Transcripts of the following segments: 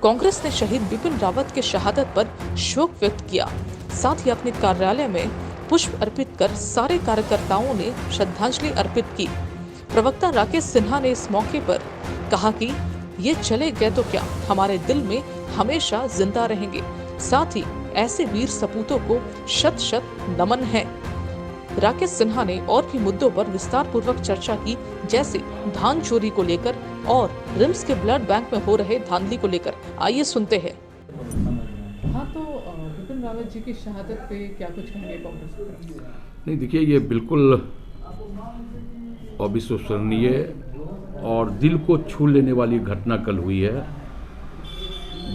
कांग्रेस ने शहीद बिपिन रावत के शहादत पर शोक व्यक्त किया। साथ ही अपने कार्यालय में पुष्प अर्पित कर सारे कार्यकर्ताओं ने श्रद्धांजलि अर्पित की। प्रवक्ता राकेश सिन्हा ने इस मौके पर कहा कि ये चले गए तो क्या, हमारे दिल में हमेशा जिंदा रहेंगे। साथ ही ऐसे वीर सपूतों को शत शत नमन है। राकेश सिन्हा ने और भी मुद्दों पर विस्तार पूर्वक चर्चा की, जैसे धान चोरी को लेकर और रिम्स के ब्लड बैंक में हो रहे धांधली को लेकर। आइए सुनते हैं। हाँ, तो बिपिन रावत जी की शहादत पे क्या कुछ कहेंगे कांग्रेस? नहीं, देखिए, ये बिल्कुल अविश्वसनीय और दिल को छू लेने वाली घटना कल हुई है।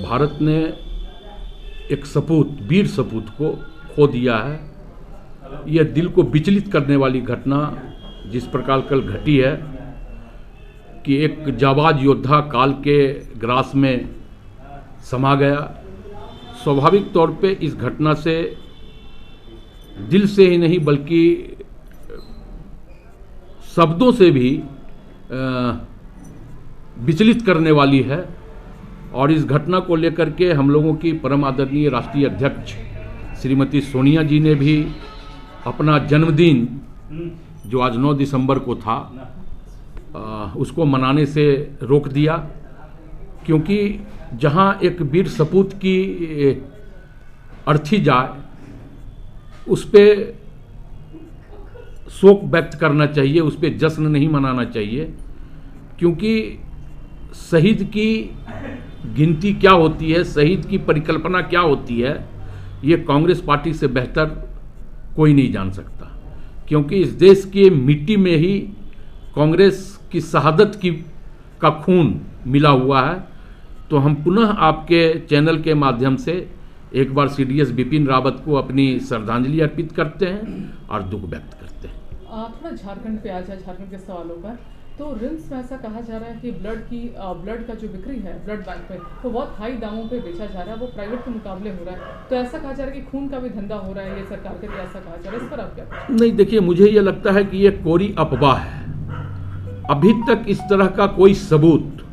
भारत ने एक सपूत, वीर सपूत को खो दिया है। यह दिल को विचलित करने वाली घटना जिस प्रकार कल घटी है कि एक जाबाज योद्धा काल के ग्रास में समा गया। स्वाभाविक तौर पे इस घटना से दिल से ही नहीं बल्कि शब्दों से भी विचलित करने वाली है। और इस घटना को लेकर के हम लोगों की परम आदरणीय राष्ट्रीय अध्यक्ष श्रीमती सोनिया जी ने भी अपना जन्मदिन, जो आज 9 दिसंबर को था, उसको मनाने से रोक दिया, क्योंकि जहां एक वीर सपूत की अर्थी जाए उस पे शोक व्यक्त करना चाहिए, उस पे जश्न नहीं मनाना चाहिए। क्योंकि शहीद की गिनती क्या होती है, शहीद की परिकल्पना क्या होती है, ये कांग्रेस पार्टी से बेहतर कोई नहीं जान सकता। क्योंकि इस देश की मिट्टी में ही कांग्रेस की शहादत का खून मिला हुआ है। तो हम पुनः आपके चैनल के माध्यम से एक बार सीडीएस बिपिन रावत को अपनी श्रद्धांजलि अर्पित करते हैं और दुख व्यक्त करते हैं। थोड़ा झारखंड पे आ जाए, झारखंड के सवालों पर। तो रिम्स में ऐसा कहा जा रहा है कि ब्लड का जो बिक्री है ब्लड बैंक में, वो बहुत हाई दामों पे बेचा जा रहा है, वो प्राइवेट के मुकाबले हो रहा है। तो ऐसा कहा जा रहा है कि खून का भी धंधा हो रहा है, ये सरकार के लिए ऐसा कहा जा रहा है। इस पर आप क्या? नहीं, देखिए, मुझे ये लगता है कि ये कोरी अफवाह है। अभी तक इस तरह का कोई सबूत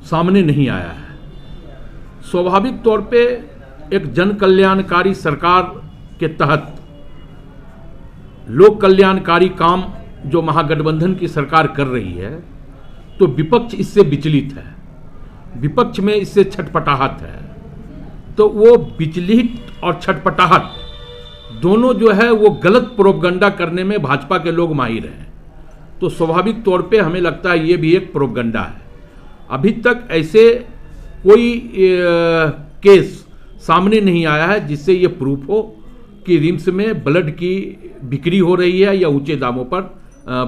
सामने नहीं आया है। स्वाभाविक तौर पे एक जन कल्याणकारी सरकार के तहत लोक कल्याणकारी काम जो महागठबंधन की सरकार कर रही है, तो विपक्ष इससे विचलित है, विपक्ष में इससे छटपटाहट है। तो वो विचलित और छटपटाहट दोनों जो है वो गलत प्रोपगंडा करने में भाजपा के लोग माहिर हैं। तो स्वाभाविक तौर पे हमें लगता है ये भी एक प्रोपगंडा है। अभी तक ऐसे कोई केस सामने नहीं आया है जिससे ये प्रूफ हो कि रिम्स में ब्लड की बिक्री हो रही है या ऊंचे दामों पर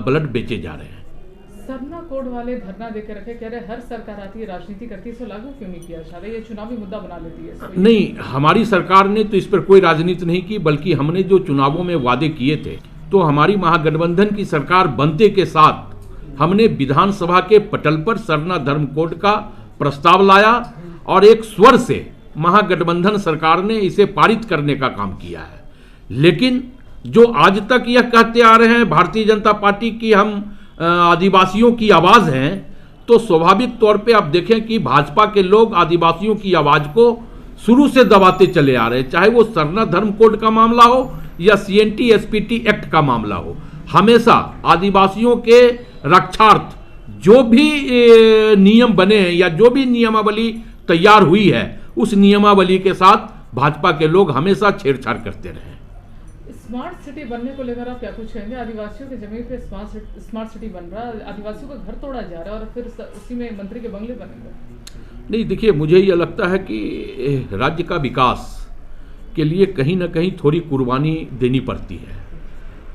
ब्लड बेचे जा रहे हैं। सरना कोड वाले धरना देकर रखे, कह रहे हर सरकार आती है, राजनीति करती है, इसको लागू क्यों नहीं किया जा रहा? ये चुनावी मुद्दा बना लेती है। नहीं, हमारी सरकार ने तो इस पर कोई राजनीति नहीं की, बल्कि हमने जो चुनावों में वादे किए थे, तो हमारी महागठबंधन की सरकार बनते के साथ हमने विधानसभा के पटल पर सरना धर्म कोड का प्रस्ताव लाया और एक स्वर से महागठबंधन सरकार ने इसे पारित करने का काम किया है। लेकिन जो आज तक यह कहते आ रहे हैं भारतीय जनता पार्टी की हम आदिवासियों की आवाज हैं, तो स्वाभाविक तौर पे आप देखें कि भाजपा के लोग आदिवासियों की आवाज को शुरू से दबाते चले आ रहे हैं। चाहे वो सरना धर्म कोड का मामला हो या सीएनटी एसपीटी एक्ट का मामला हो, हमेशा आदिवासियों के रक्षार्थ जो भी नियम बने हैं या जो भी नियमावली तैयार हुई है, उस नियमावली के साथ भाजपा के लोग हमेशा छेड़छाड़ करते रहे। स्मार्ट सिटी बनने को लेकर आप क्या कुछ कहेंगे? आदिवासियों की जमीन पे स्मार्ट सिटी बन रहा है, आदिवासियों का घर तोड़ा जा रहा है और फिर उसी में मंत्री के बंगले बनेंगे। नहीं, देखिए, मुझे यह लगता है कि राज्य का विकास के लिए कहीं ना कहीं थोड़ी कुर्बानी देनी पड़ती है।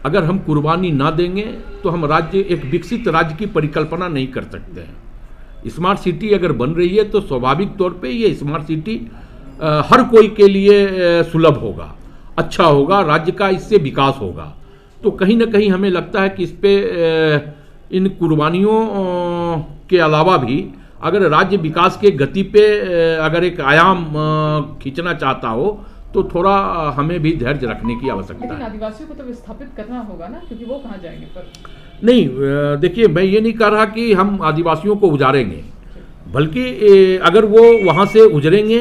अगर हम कुर्बानी ना देंगे तो हम एक विकसित राज्य की परिकल्पना नहीं कर सकते हैं। स्मार्ट सिटी अगर बन रही है तो स्वाभाविक तौर पे ये स्मार्ट सिटी हर कोई के लिए सुलभ होगा, अच्छा होगा, राज्य का इससे विकास होगा। तो कहीं ना कहीं हमें लगता है कि इस पे इन कुर्बानियों के अलावा भी अगर राज्य विकास के गति पे अगर एक आयाम खींचना चाहता हो तो थोड़ा हमें भी धैर्य रखने की आवश्यकता है। आदिवासियों को तो विस्थापित करना होगा ना, क्योंकि वो कहाँ जाएंगे फिर? नहीं, देखिए, मैं ये नहीं कह रहा कि हम आदिवासियों को उजाड़ेंगे। बल्कि अगर वो वहाँ से उजरेंगे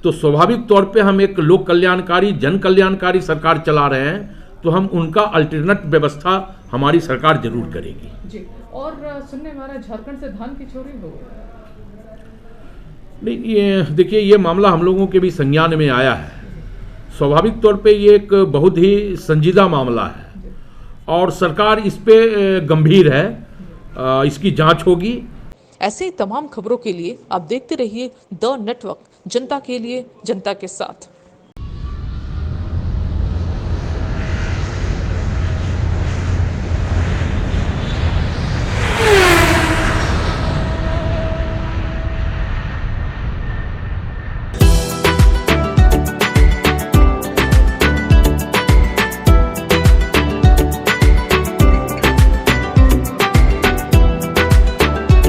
तो स्वाभाविक तौर पे हम एक लोक कल्याणकारी जन कल्याणकारी सरकार चला रहे हैं, तो हम उनका अल्टरनेट व्यवस्था हमारी सरकार जरूर करेगी। जी। और सुनने में आ रहा है झारखंड से धान की चोरी हो गई। नहीं, ये देखिए, ये मामला हम लोगों के भी संज्ञान में आया है। स्वाभाविक तौर पे ये एक बहुत ही संजीदा मामला है और सरकार इस पे गंभीर है, इसकी जांच होगी। ऐसे ही तमाम खबरों के लिए आप देखते रहिए द नेटवर्क, जनता के लिए जनता के साथ।